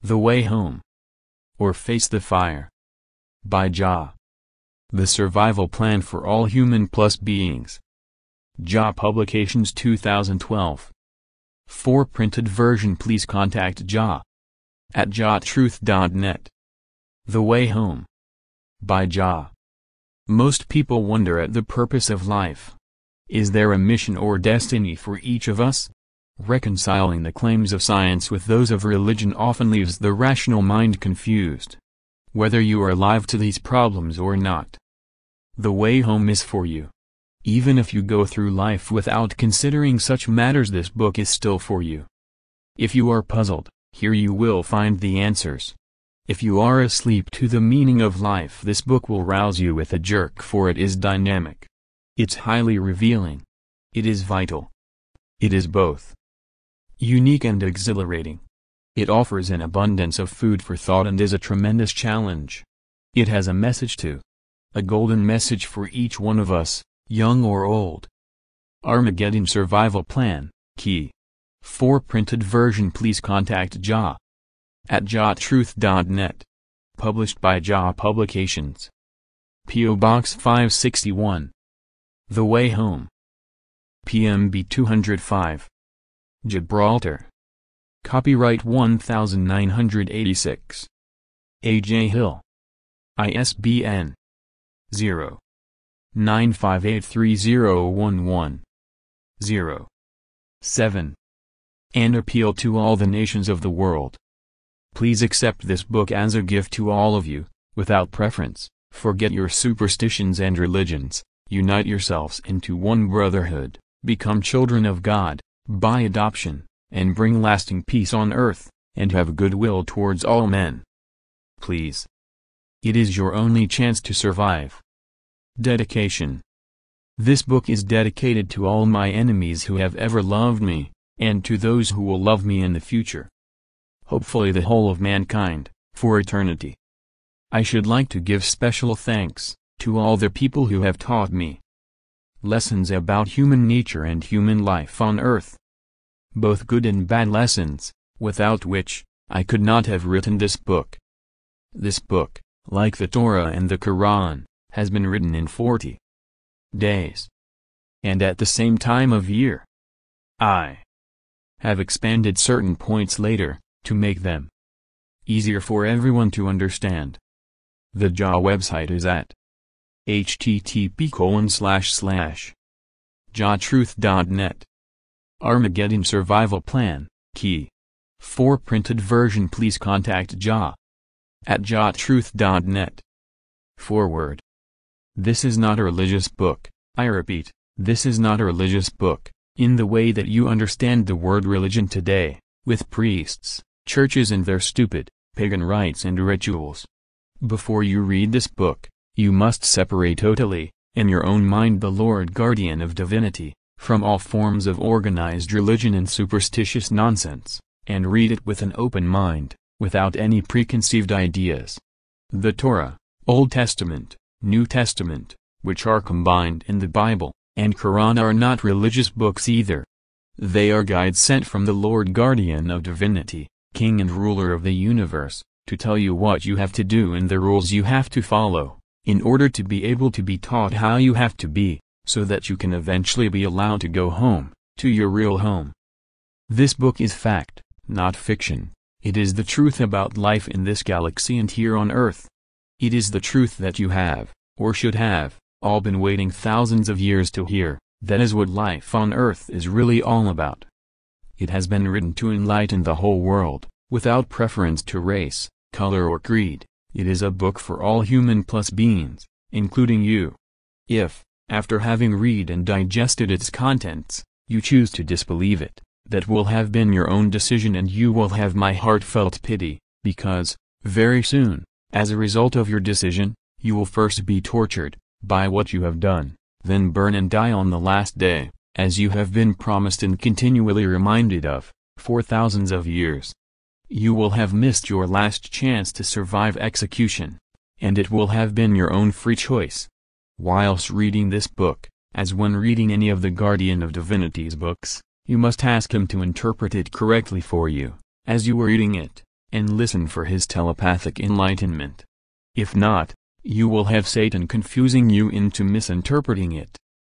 The Way Home. Or Face the Fire. By JAH. The Survival Plan for All Human Plus Beings. JAH Publications 2012. For printed version please contact JAH at jahtruth.net. The Way Home. By JAH. Most people wonder at the purpose of life. Is there a mission or destiny for each of us? Reconciling the claims of science with those of religion often leaves the rational mind confused. Whether you are alive to these problems or not, the way home is for you. Even if you go through life without considering such matters, this book is still for you. If you are puzzled, here you will find the answers. If you are asleep to the meaning of life, this book will rouse you with a jerk, for it is dynamic. It's highly revealing. It is vital. It is both unique and exhilarating. It offers an abundance of food for thought and is a tremendous challenge. It has a message too. A golden message for each one of us, young or old. Armageddon Survival Plan, Key. For printed version please contact JAH at jahtruth.net. Published by JAH Publications. P.O. Box 561. The Way Home. PMB 205. Gibraltar. Copyright 1986. A.J. Hill. ISBN 0. 9583011. 0. 7. An appeal to all the nations of the world. Please accept this book as a gift to all of you, without preference. Forget your superstitions and religions, unite yourselves into one brotherhood, become children of God, by adoption, and bring lasting peace on earth, and have goodwill towards all men. Please. It is your only chance to survive. Dedication. This book is dedicated to all my enemies who have ever loved me, and to those who will love me in the future. Hopefully the whole of mankind, for eternity. I should like to give special thanks to all the people who have taught me lessons about human nature and human life on earth. Both good and bad lessons, without which I could not have written this book. This book, like the Torah and the Quran, has been written in 40 days. And at the same time of year. I have expanded certain points later, to make them easier for everyone to understand. The JAH website is at http://jahtruth.net. Armageddon Survival Plan, Key. For printed version please contact JAH at jahtruth.net. Foreword. This is not a religious book, I repeat, this is not a religious book, in the way that you understand the word religion today, with priests, churches and their stupid, pagan rites and rituals. Before you read this book, you must separate totally, in your own mind, the Lord Guardian of Divinity, from all forms of organized religion and superstitious nonsense, and read it with an open mind, without any preconceived ideas. The Torah, Old Testament, New Testament, which are combined in the Bible, and Quran are not religious books either. They are guides sent from the Lord Guardian of Divinity, King and Ruler of the universe, to tell you what you have to do and the rules you have to follow, in order to be able to be taught how you have to be, so that you can eventually be allowed to go home, to your real home. This book is fact, not fiction. It is the truth about life in this galaxy and here on Earth. It is the truth that you have, or should have, all been waiting thousands of years to hear. That is what life on Earth is really all about. It has been written to enlighten the whole world, without preference to race, color or creed. It is a book for all human plus beings, including you. If, after having read and digested its contents, you choose to disbelieve it, that will have been your own decision and you will have my heartfelt pity, because, very soon, as a result of your decision, you will first be tortured, by what you have done, then burn and die on the last day, as you have been promised and continually reminded of, for thousands of years. You will have missed your last chance to survive execution, and it will have been your own free choice. Whilst reading this book, as when reading any of the Guardian of Divinity's books, you must ask him to interpret it correctly for you, as you are reading it, and listen for his telepathic enlightenment. If not, you will have Satan confusing you into misinterpreting it.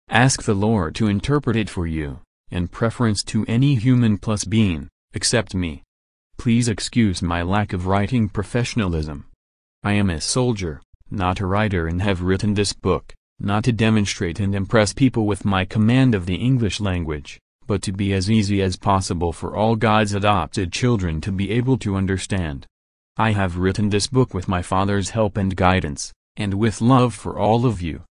Ask the Lord to interpret it for you, in preference to any human plus being, except me. Please excuse my lack of writing professionalism. I am a soldier, not a writer, and have written this book, not to demonstrate and impress people with my command of the English language, but to be as easy as possible for all God's adopted children to be able to understand. I have written this book with my Father's help and guidance, and with love for all of you.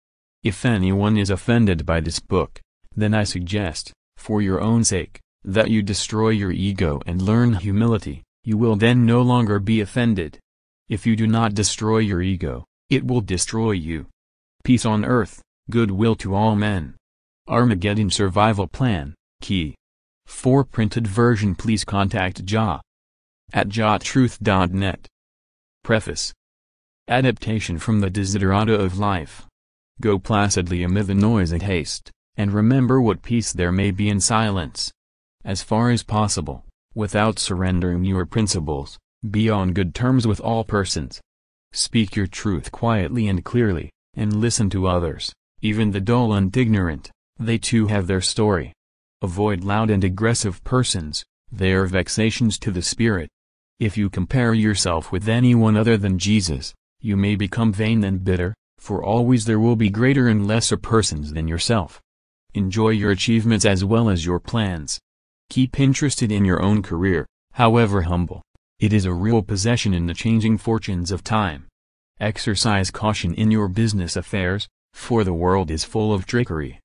If anyone is offended by this book, then I suggest, for your own sake, that you destroy your ego and learn humility. You will then no longer be offended. If you do not destroy your ego, it will destroy you. Peace on earth, goodwill to all men. Armageddon Survival Plan, Key 4 printed version. Please contact JAH at jahtruth.net. Preface. Adaptation from the Desiderata of Life. Go placidly amid the noise and haste, and remember what peace there may be in silence. As far as possible, without surrendering your principles, be on good terms with all persons. Speak your truth quietly and clearly, and listen to others, even the dull and ignorant, they too have their story. Avoid loud and aggressive persons, they are vexations to the spirit. If you compare yourself with anyone other than Jesus, you may become vain and bitter, for always there will be greater and lesser persons than yourself. Enjoy your achievements as well as your plans. Keep interested in your own career, however humble. It is a real possession in the changing fortunes of time. Exercise caution in your business affairs, for the world is full of trickery.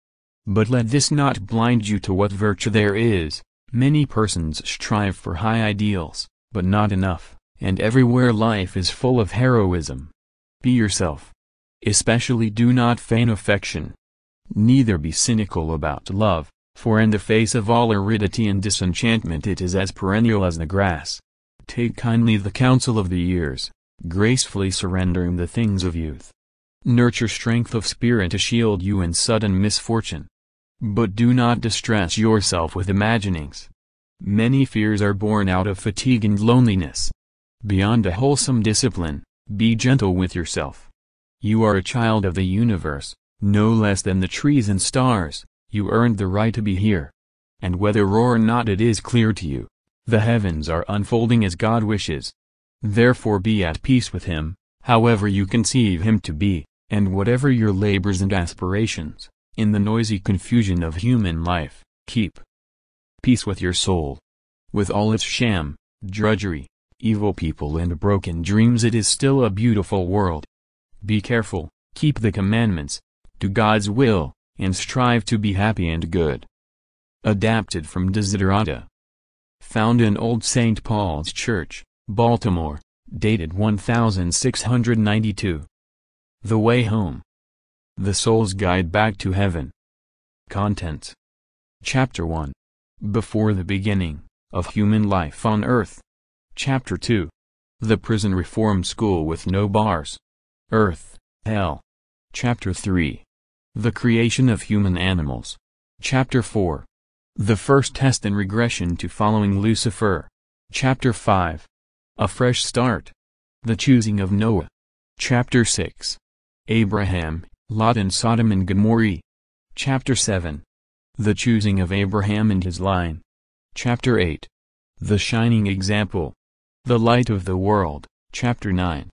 But let this not blind you to what virtue there is. Many persons strive for high ideals, but not enough, and everywhere life is full of heroism. Be yourself. Especially do not feign affection. Neither be cynical about love, for in the face of all aridity and disenchantment it is as perennial as the grass. Take kindly the counsel of the years, gracefully surrendering the things of youth. Nurture strength of spirit to shield you in sudden misfortune. But do not distress yourself with imaginings. Many fears are born out of fatigue and loneliness. Beyond a wholesome discipline, be gentle with yourself. You are a child of the universe, no less than the trees and stars. You earned the right to be here. And whether or not it is clear to you, the heavens are unfolding as God wishes. Therefore be at peace with Him, however you conceive Him to be, and whatever your labors and aspirations, in the noisy confusion of human life, keep peace with your soul. With all its sham, drudgery, evil people and broken dreams, it is still a beautiful world. Be careful, keep the commandments, do God's will, and strive to be happy and good. Adapted from Desiderata. Found in Old St. Paul's Church, Baltimore, dated 1692. The Way Home. The Soul's Guide Back to Heaven. Contents. Chapter 1. Before the Beginning, of Human Life on Earth. Chapter 2. The Prison Reform School with No Bars. Earth, Hell. Chapter 3. The Creation of Human Animals. Chapter 4. The First Test and Regression to Following Lucifer. Chapter 5. A Fresh Start. The Choosing of Noah. Chapter 6. Abraham, Lot and Sodom and GomorrEah. Chapter 7. The Choosing of Abraham and his line. Chapter 8. The Shining Example. The Light of the World. Chapter 9.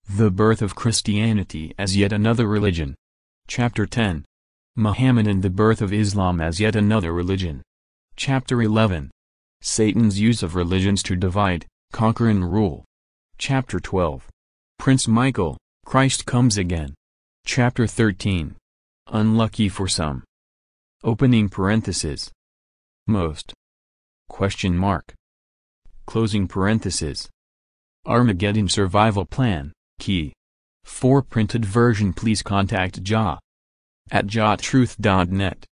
The Birth of Christianity as Yet Another Religion. Chapter 10. Mohammed and the Birth of Islam as Yet Another Religion. Chapter 11. Satan's Use of Religions to Divide, Conquer and Rule. Chapter 12. Prince Michael, Christ Comes Again. Chapter 13. Unlucky for Some. Opening parenthesis. Most. Question mark. Closing parenthesis. Armageddon Survival Plan, Key 4 printed version. Please contact JAH at jahtruth.net.